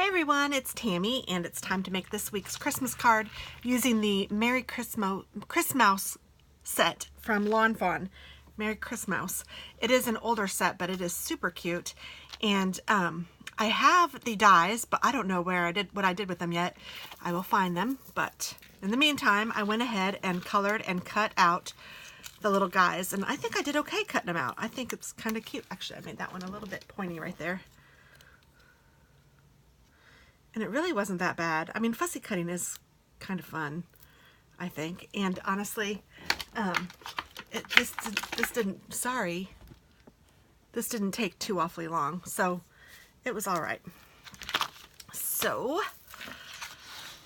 everyone, it's Tammy, and it's time to make this week's Christmas card using the Merry Christmouse set from Lawn Fawn. Merry Christmouse. It is an older set, but it is super cute, and I have the dies, but I don't know what I did with them yet. I will find them, but in the meantime, I went ahead and colored and cut out the little guys, and I think I did okay cutting them out. I think it's kind of cute. Actually, I made that one a little bit pointy right there. And it really wasn't that bad. I mean, fussy cutting is kind of fun, I think. And honestly, this didn't take too awfully long. So it was all right. So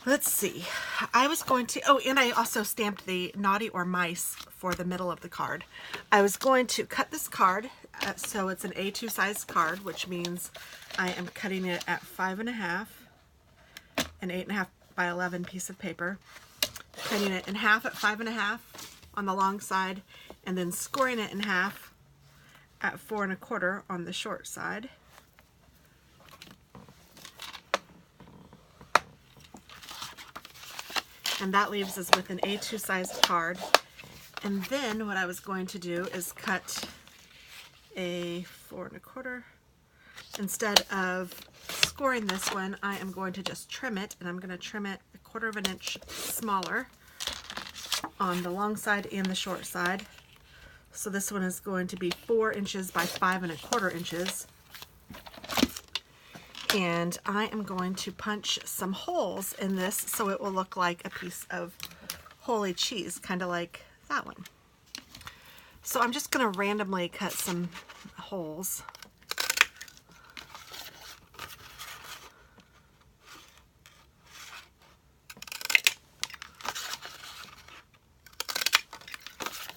let's see. I was going to, oh, and I also stamped the naughty or mice for the middle of the card. I was going to cut this card. So it's an A2 size card, which means I am cutting it at 5.5. An 8.5 by 11 piece of paper, cutting it in half at 5.5 on the long side, and then scoring it in half at 4.25 on the short side. And that leaves us with an A2 size card. And then what I was going to do is cut a 4.25. Instead of scoring this one, I am going to just trim it, and I'm going to trim it 1/4 inch smaller on the long side and the short side. So this one is going to be 4 inches by 5.25 inches. And I am going to punch some holes in this so it will look like a piece of holy cheese, kind of like that one. So I'm just going to randomly cut some holes.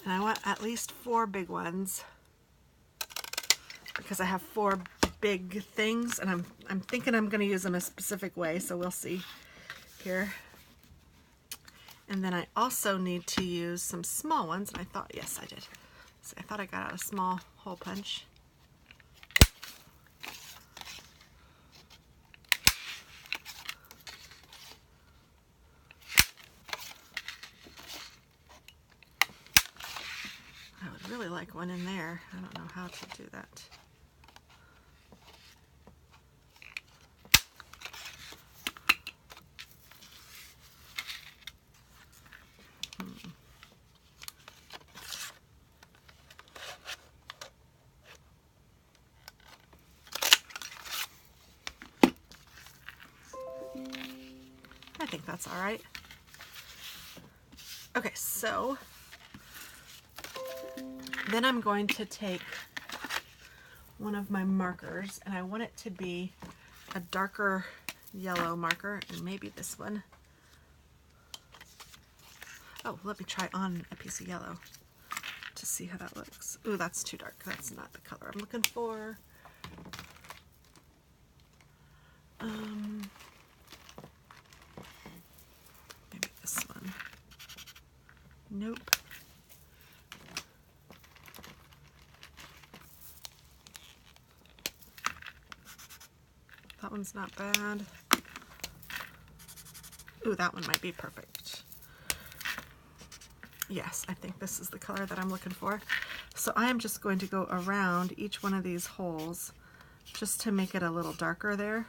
And I want at least 4 big ones because I have 4 big things, and I'm thinking I'm going to use them a specific way, so we'll see here. And then I also need to use some small ones, and I thought, yes, I did. So I thought I got out a small hole punch. I would really like one in there. I don't know how to do that. I think that's all right. Okay, so then I'm going to take one of my markers, and I want it to be a darker yellow marker, and maybe this one. Oh, let me try on a piece of yellow to see how that looks. Ooh, that's too dark. That's not the color I'm looking for. Maybe this one. Nope. That one's not bad. Ooh, that one might be perfect. Yes, I think this is the color that I'm looking for. So I am just going to go around each one of these holes just to make it a little darker there.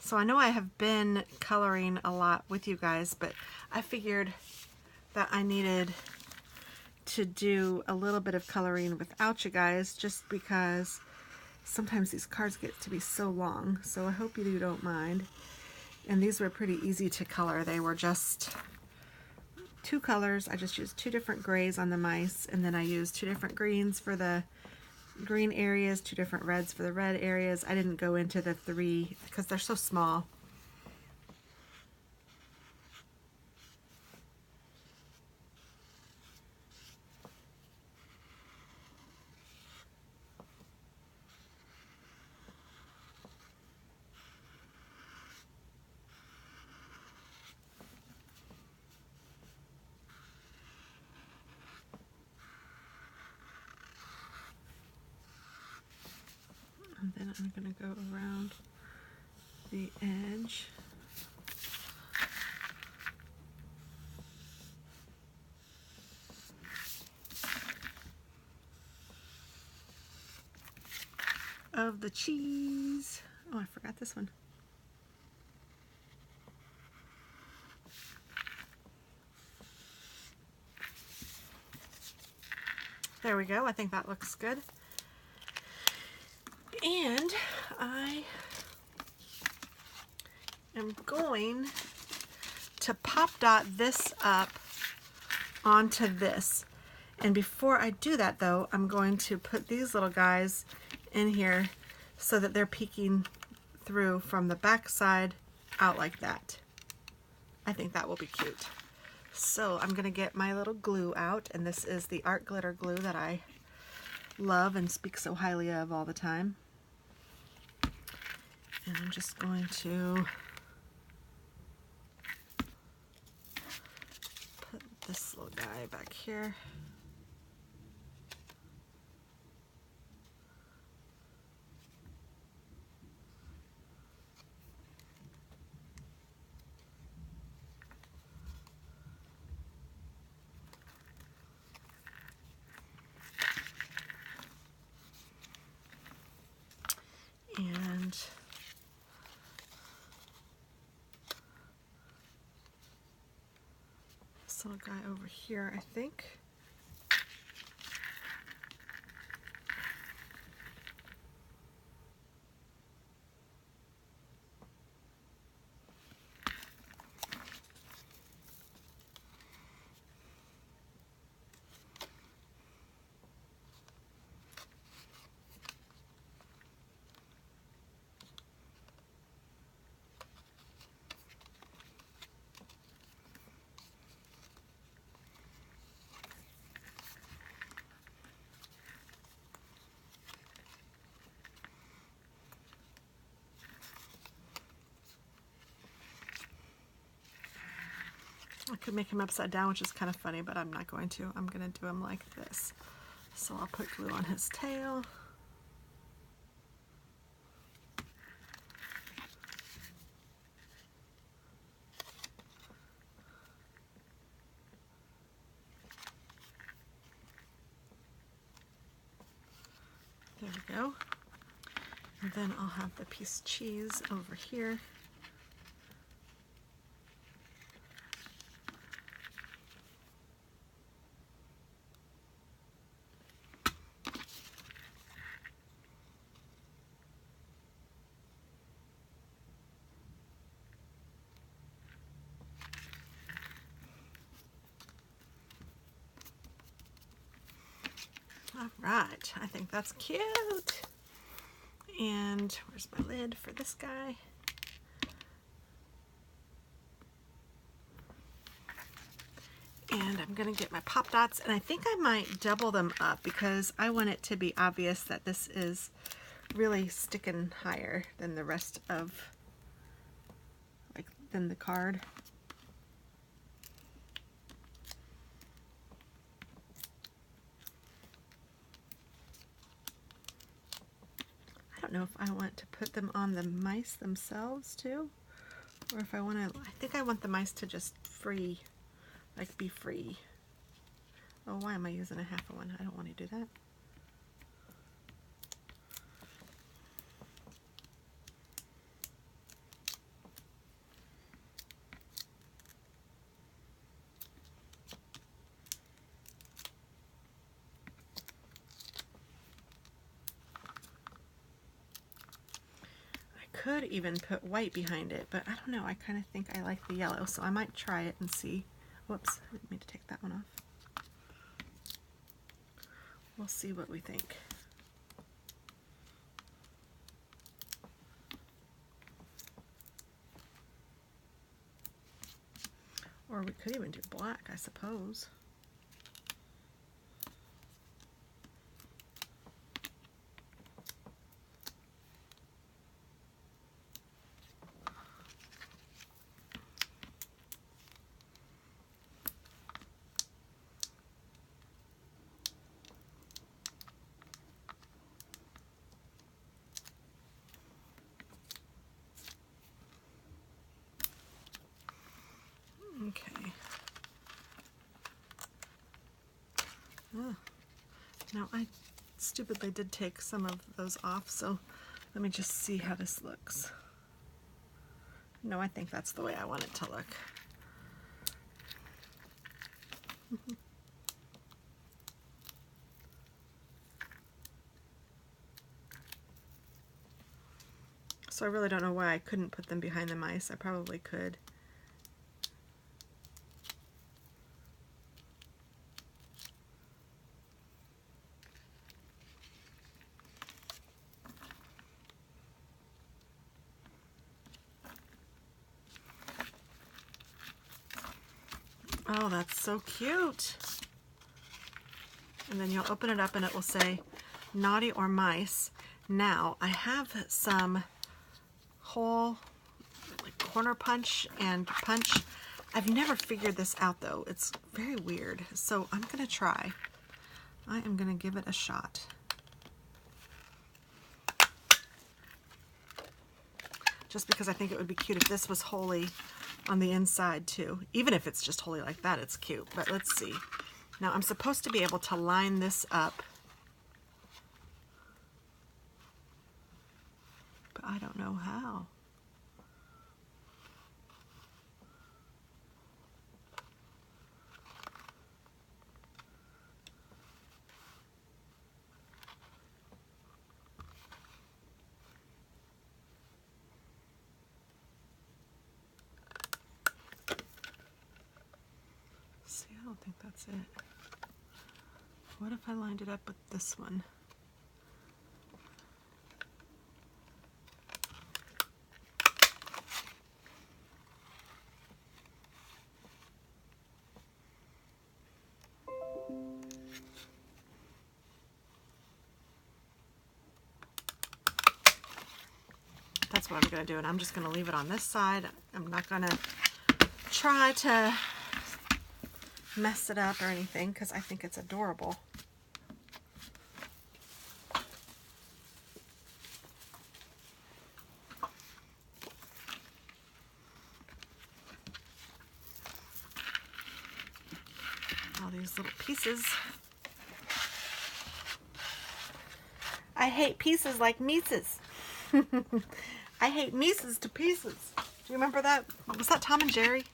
So I know I have been coloring a lot with you guys, but I figured that I needed to do a little bit of coloring without you guys, just because sometimes these cards get to be so long. So I hope you don't mind. And these were pretty easy to color. They were just 2 colors. I just used 2 different grays on the mice, and then I used 2 different greens for the green areas, 2 different reds for the red areas. I didn't go into the 3 because they're so small. and I'm going to go around the edge. Of the cheese. Oh, I forgot this one. There we go. I think that looks good. And I am going to pop dot this up onto this. And before I do that though, I'm going to put these little guys in here so that they're peeking through from the back side out like that. I think that will be cute. So I'm going to get my little glue out, and this is the Art Glitter glue that I love and speak so highly of all the time. And I'm just going to put this little guy back here. And this little guy over here, I think. I could make him upside down, which is kind of funny, but I'm not going to. I'm going to do him like this. So I'll put glue on his tail. There we go. And then I'll have the piece of cheese over here. All right, I think that's cute. And where's my lid for this guy? And I'm gonna get my pop dots, and I think I might double them up because I want it to be obvious that this is really sticking higher than the rest of, than the card. I don't know if I want to put them on the mice themselves too, or if I want to, I think I want the mice to just free, like be free. Oh, why am I using a half of one? I don't want to do that. Could even put white behind it, but I don't know. I kind of think I like the yellow, so I might try it and see. Whoops, I didn't mean to take that one off. We'll see what we think. Or we could even do black, I suppose. Oh. Now I stupidly did take some of those off, so let me just see how this looks. No, I think that's the way I want it to look. So I really don't know why I couldn't put them behind the mice. I probably could. Oh, that's so cute. And then you'll open it up and it will say naughty or mice. Now I have some hole like corner punch and punch. I've never figured this out though. It's very weird. So I'm gonna try. I am gonna give it a shot. Just because I think it would be cute if this was wholly on the inside too. Even if it's just wholly like that, it's cute. But let's see. Now I'm supposed to be able to line this up, but I don't know how. See, I don't think that's it. What if I lined it up with this one? That's what I'm going to do, and I'm just going to leave it on this side. I'm not going to try to mess it up or anything because I think it's adorable. All these little pieces. I hate pieces like Mises. I hate Mises to pieces. Do you remember that? Was that Tom and Jerry?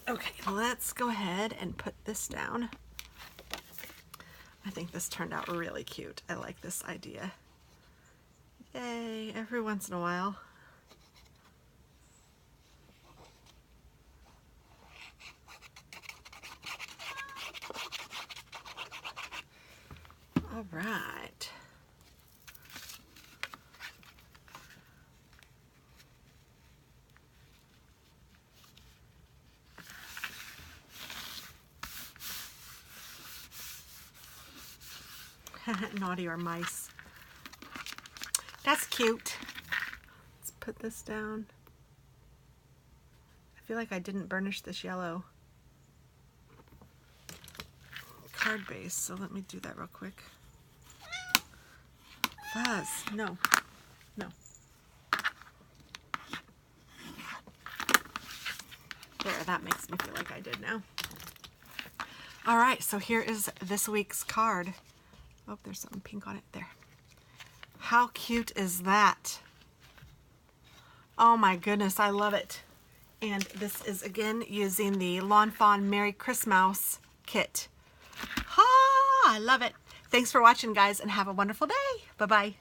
Okay, let's go ahead and put this down. I think this turned out really cute. I like this idea. Yay, every once in a while. All right. Naughty or mice. That's cute. Let's put this down. I feel like I didn't burnish this yellow card base, so let me do that real quick. Fuzz, no, no. There, that makes me feel like I did now. All right, so here is this week's card. Oh, there's something pink on it there. How cute is that? Oh my goodness, I love it. And this is again using the Lawn Fawn Merry Christmouse kit. Ha! I love it. Thanks for watching, guys, and have a wonderful day. Bye-bye.